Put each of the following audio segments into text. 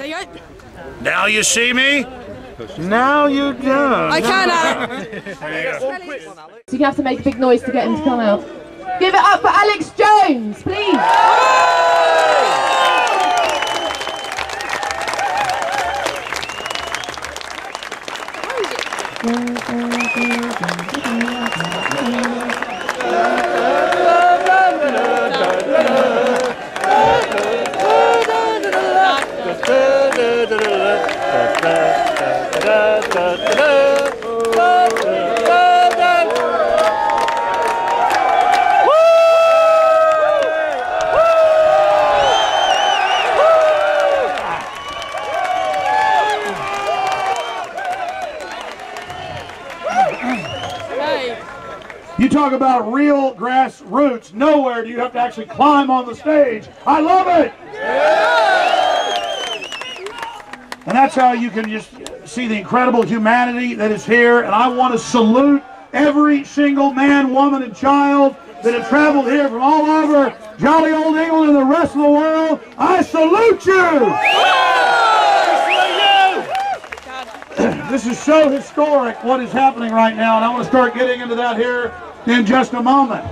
you go. Now you see me? Now you don't. I can So you have to make a big noise to get him to come out. Give it up for Alex Jones, please. You talk about real grassroots. Nowhere do you have to actually climb on the stage. I love it! And that's how you can just see the incredible humanity that is here. And I want to salute every single man, woman, and child that have traveled here from all over jolly old England and the rest of the world. I salute you! This is so historic what is happening right now, and I want to start getting into that here in just a moment.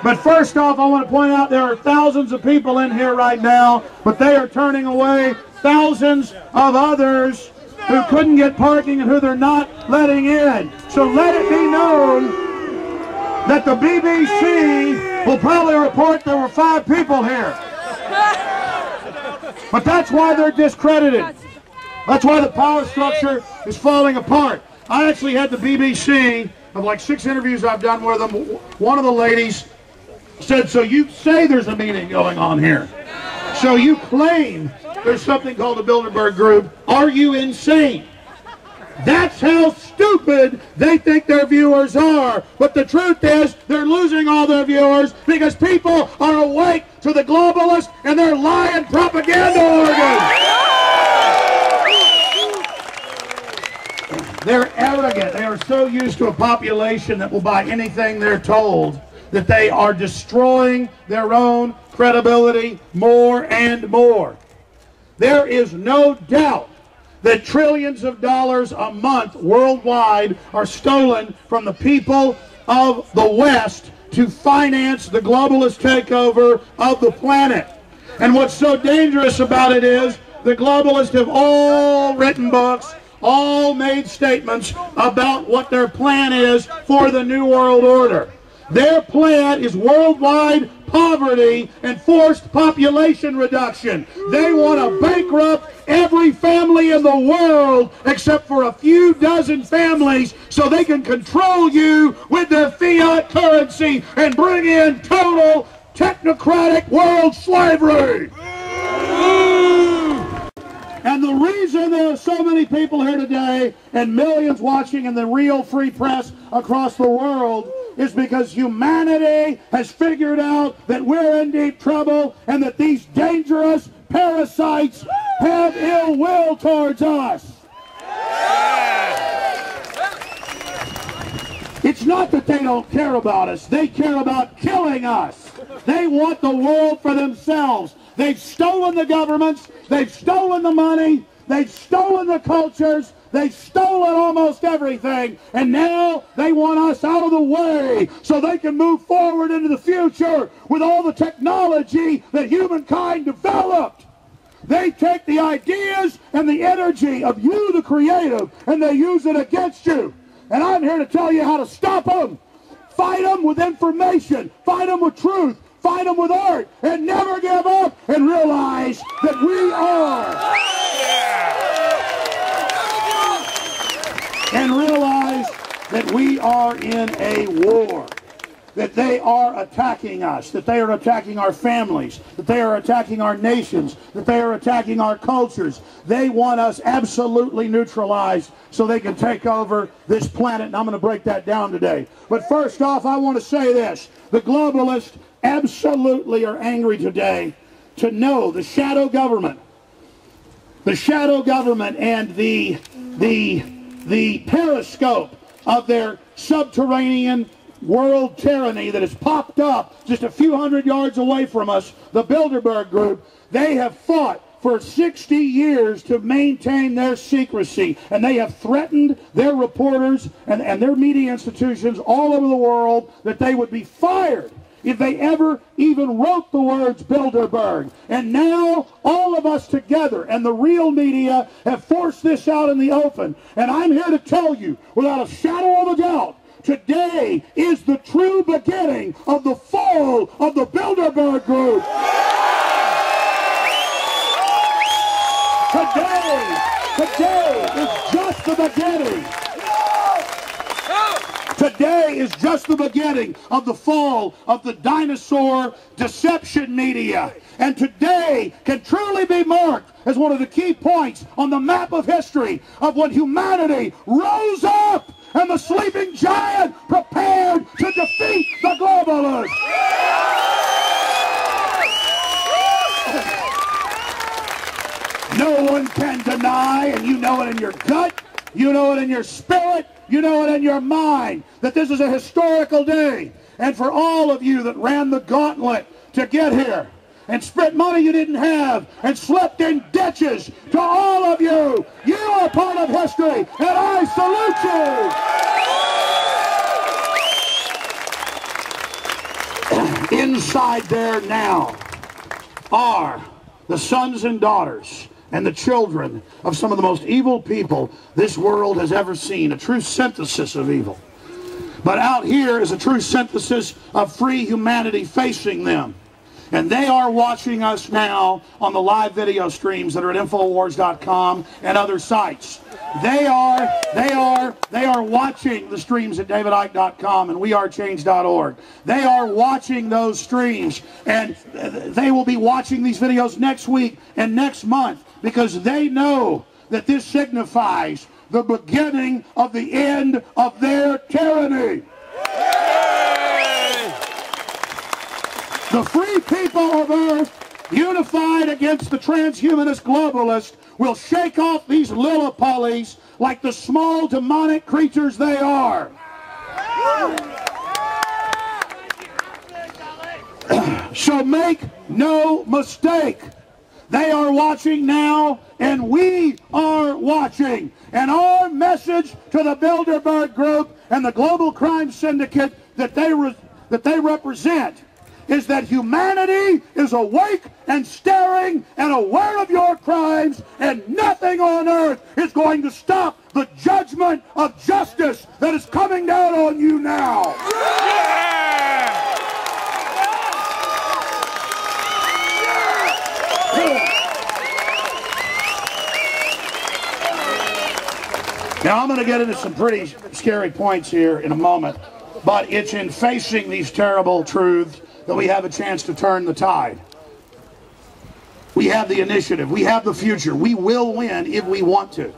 But first off, I want to point out there are thousands of people in here right now, but they are turning away thousands of others who couldn't get parking and who they're not letting in. So let it be known that the BBC will probably report there were 5 people here. But that's why they're discredited. That's why the power structure is falling apart. I actually had the BBC, of like 6 interviews I've done with them, one of the ladies said, so you say there's a meeting going on here. So you claim there's something called the Bilderberg Group. Are you insane? That's how stupid they think their viewers are. But the truth is, they're losing all their viewers because people are awake to the globalists and their lying propaganda organs. They're arrogant. They are so used to a population that will buy anything they're told that they are destroying their own credibility more and more. There is no doubt that trillions of dollars a month worldwide are stolen from the people of the West to finance the globalist takeover of the planet. And what's so dangerous about it is the globalists have all written books, all made statements about what their plan is for the New World Order. Their plan is worldwide poverty and forced population reduction. They want to bankrupt every family in the world except for a few dozen families so they can control you with their fiat currency and bring in total technocratic world slavery. And the reason there are so many people here today and millions watching in the real free press across the world is because humanity has figured out that we're in deep trouble and that these dangerous parasites have ill will towards us. It's not that they don't care about us. They care about killing us. They want the world for themselves. They've stolen the governments. They've stolen the money. They've stolen the cultures. They've stolen almost everything. And now they want us out of the way so they can move forward into the future with all the technology that humankind developed. They take the ideas and the energy of you, the creative, and they use it against you. And I'm here to tell you how to stop them. Fight them with information. Fight them with truth. Fight them with art. And never give up and realize that we are. And realize that we are in a war. That they are attacking us, that they are attacking our families, that they are attacking our nations, that they are attacking our cultures. They want us absolutely neutralized so they can take over this planet, and I'm going to break that down today. But first off, I want to say this. The globalists absolutely are angry today to know the shadow government and the periscope of their subterranean world tyranny that has popped up just a few hundred yards away from us, the Bilderberg Group. They have fought for 60 years to maintain their secrecy, and they have threatened their reporters and their media institutions all over the world that they would be fired if they ever even wrote the words Bilderberg. And now all of us together and the real media have forced this out in the open. And I'm here to tell you, without a shadow of a doubt, today is the true beginning of the fall of the Bilderberg Group. Today is just the beginning. Today is just the beginning of the fall of the dinosaur deception media. And today can truly be marked as one of the key points on the map of history of when humanity rose up and the sleeping giant prepared to defeat the globalists. No one can deny, and you know it in your gut, you know it in your spirit, you know it in your mind, that this is a historical day. And for all of you that ran the gauntlet to get here and spent money you didn't have and slept in ditches, to all of you, you are part of history, and I salute you. Inside there now are the sons and daughters and the children of some of the most evil people this world has ever seen, a true synthesis of evil. But out here is a true synthesis of free humanity facing them. And they are watching us now on the live video streams that are at Infowars.com and other sites. They are watching the streams at DavidIke.com and WeAreChange.org. They are watching those streams, and they will be watching these videos next week and next month, because they know that this signifies the beginning of the end of their tyranny. The free people of Earth, unified against the transhumanist globalists, will shake off these Lilliputians like the small demonic creatures they are. So make no mistake, they are watching now, and we are watching. And our message to the Bilderberg Group and the global crime syndicate that they represent is that humanity is awake and staring and aware of your crimes, and nothing on earth is going to stop the judgment of justice that is coming down on you now. Now, I'm going to get into some pretty scary points here in a moment, but it's in facing these terrible truths that we have a chance to turn the tide. We have the initiative. We have the future. We will win if we want to.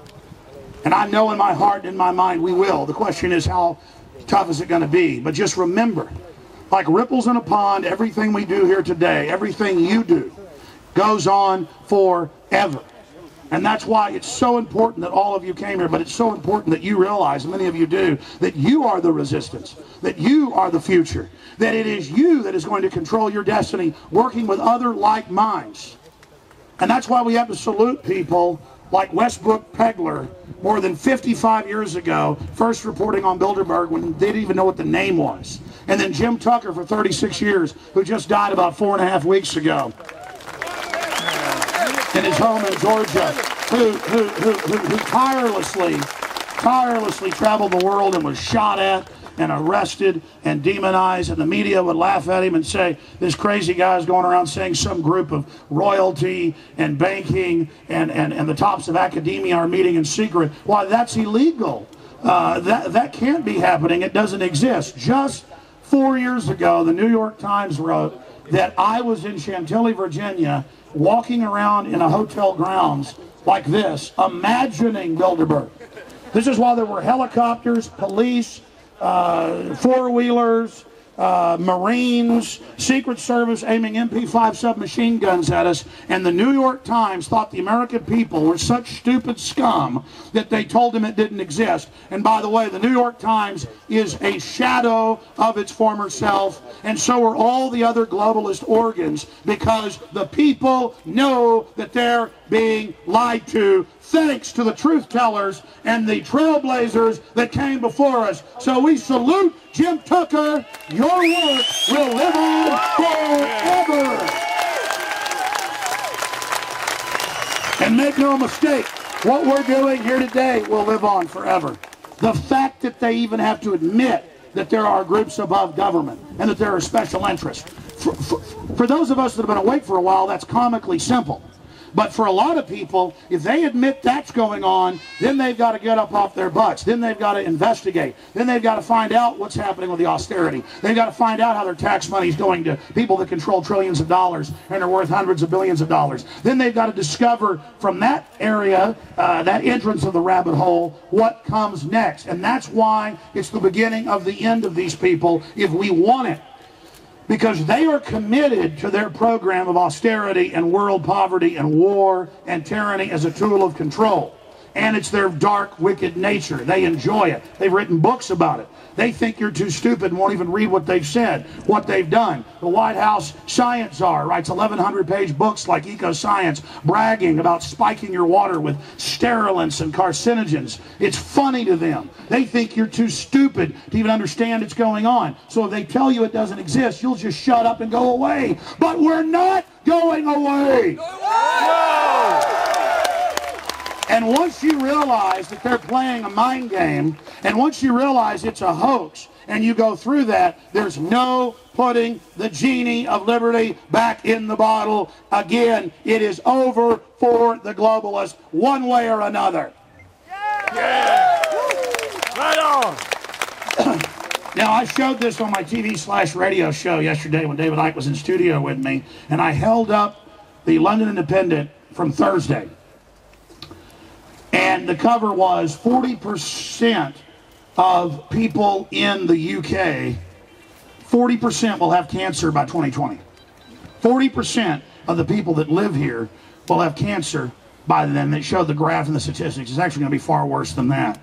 And I know in my heart and in my mind we will. The question is, how tough is it going to be? But just remember, like ripples in a pond, everything we do here today, everything you do, goes on forever. And that's why it's so important that all of you came here, but it's so important that you realize, many of you do, that you are the resistance, that you are the future, that it is you that is going to control your destiny, working with other like minds. And that's why we have to salute people like Westbrook Pegler, more than 55 years ago, first reporting on Bilderberg when they didn't even know what the name was. And then Jim Tucker for 36 years, who just died about 4.5 weeks ago in his home in Georgia, who tirelessly traveled the world and was shot at and arrested and demonized, and the media would laugh at him and say, this crazy guy's going around saying some group of royalty and banking and the tops of academia are meeting in secret. Why, that's illegal. That can't be happening. It doesn't exist. Just 4 years ago, the New York Times wrote that I was in Chantilly, Virginia, walking around in a hotel grounds like this, imagining Bilderberg. This is while there were helicopters, police, four-wheelers, Marines, Secret Service aiming MP5 submachine guns at us, and the New York Times thought the American people were such stupid scum that they told him it didn't exist. And by the way, the New York Times is a shadow of its former self, and so are all the other globalist organs, because the people know that they're being lied to, thanks to the truth tellers and the trailblazers that came before us. So we salute Jim Tucker. Your work will live on forever. And make no mistake, what we're doing here today will live on forever. The fact that they even have to admit that there are groups above government and that there are special interests. For those of us that have been awake for a while, that's comically simple. But for a lot of people, if they admit that's going on, then they've got to get up off their butts. Then they've got to investigate. Then they've got to find out what's happening with the austerity. They've got to find out how their tax money is going to people that control trillions of dollars and are worth hundreds of billions of dollars. Then they've got to discover from that area, that entrance of the rabbit hole, what comes next. And that's why it's the beginning of the end of these people, if we want it. Because they are committed to their program of austerity and world poverty and war and tyranny as a tool of control. And it's their dark, wicked nature. They enjoy it. They've written books about it. They think you're too stupid and won't even read what they've said, what they've done. The White House science czar writes 1,100-page books like Eco-Science, bragging about spiking your water with sterilants and carcinogens. It's funny to them. They think you're too stupid to even understand it's going on. So if they tell you it doesn't exist, you'll just shut up and go away. But we're not going away. And once you realize that they're playing a mind game, and once you realize it's a hoax, and you go through that, there's no putting the genie of liberty back in the bottle. Again, it is over for the globalists, one way or another. Yeah! Right on! Now, I showed this on my TV/radio show yesterday when David Icke was in studio with me, and I held up the London Independent from Thursday. And the cover was 40% of people in the UK, 40% will have cancer by 2020. 40% of the people that live here will have cancer by then. They showed the graph and the statistics. It's actually going to be far worse than that.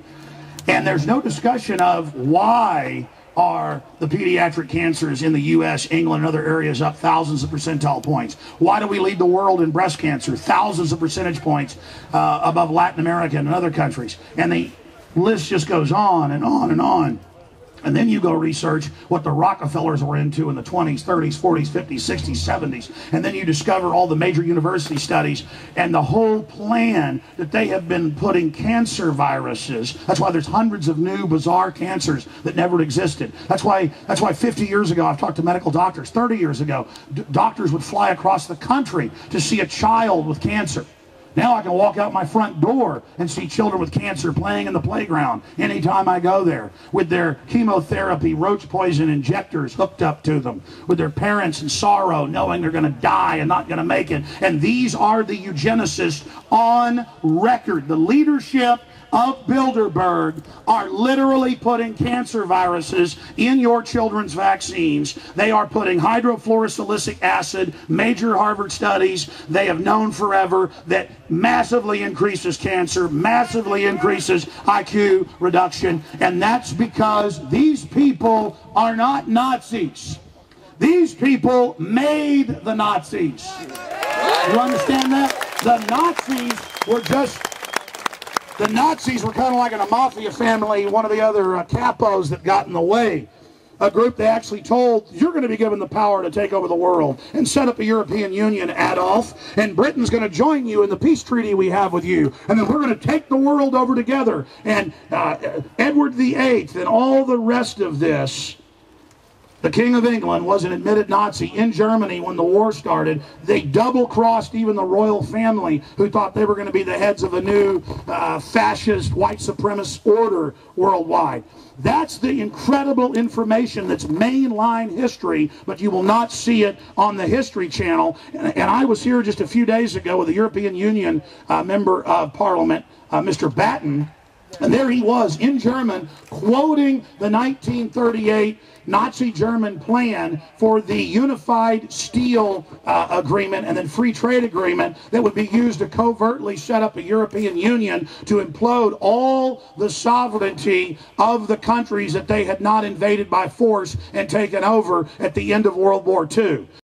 And there's no discussion of why are the pediatric cancers in the U.S., England, and other areas up thousands of percentile points. Why do we lead the world in breast cancer? Thousands of percentage points above Latin America and other countries. And the list just goes on and on and on. And then you go research what the Rockefellers were into in the 20s, 30s, 40s, 50s, 60s, 70s. And then you discover all the major university studies and the whole plan that they have been putting cancer viruses. That's why there's hundreds of new bizarre cancers that never existed. That's why 50 years ago, I've talked to medical doctors, 30 years ago, doctors would fly across the country to see a child with cancer. Now I can walk out my front door and see children with cancer playing in the playground anytime I go there, with their chemotherapy, roach poison injectors hooked up to them, with their parents in sorrow knowing they're going to die and not going to make it. And these are the eugenicists on record. The leadership of Bilderberg are literally putting cancer viruses in your children's vaccines. They are putting hydrofluorosilicic acid, major Harvard studies, they have known forever that massively increases cancer, massively increases IQ reduction, and that's because these people are not Nazis. These people made the Nazis. You understand that? The Nazis were kind of like in a mafia family, one of the other capos that got in the way. A group they actually told, you're going to be given the power to take over the world and set up a European Union, Adolf, and Britain's going to join you in the peace treaty we have with you. And then we're going to take the world over together. And Edward VIII and all the rest of this. The King of England was an admitted Nazi. In Germany, when the war started, they double-crossed even the royal family, who thought they were going to be the heads of a new fascist, white supremacist order worldwide. That's the incredible information that's mainline history, but you will not see it on the History Channel. And I was here just a few days ago with a European Union member of Parliament, Mr. Batten, And there he was in German quoting the 1938 Nazi German plan for the unified steel agreement and then free trade agreement that would be used to covertly set up a European Union to implode all the sovereignty of the countries that they had not invaded by force and taken over at the end of World War II.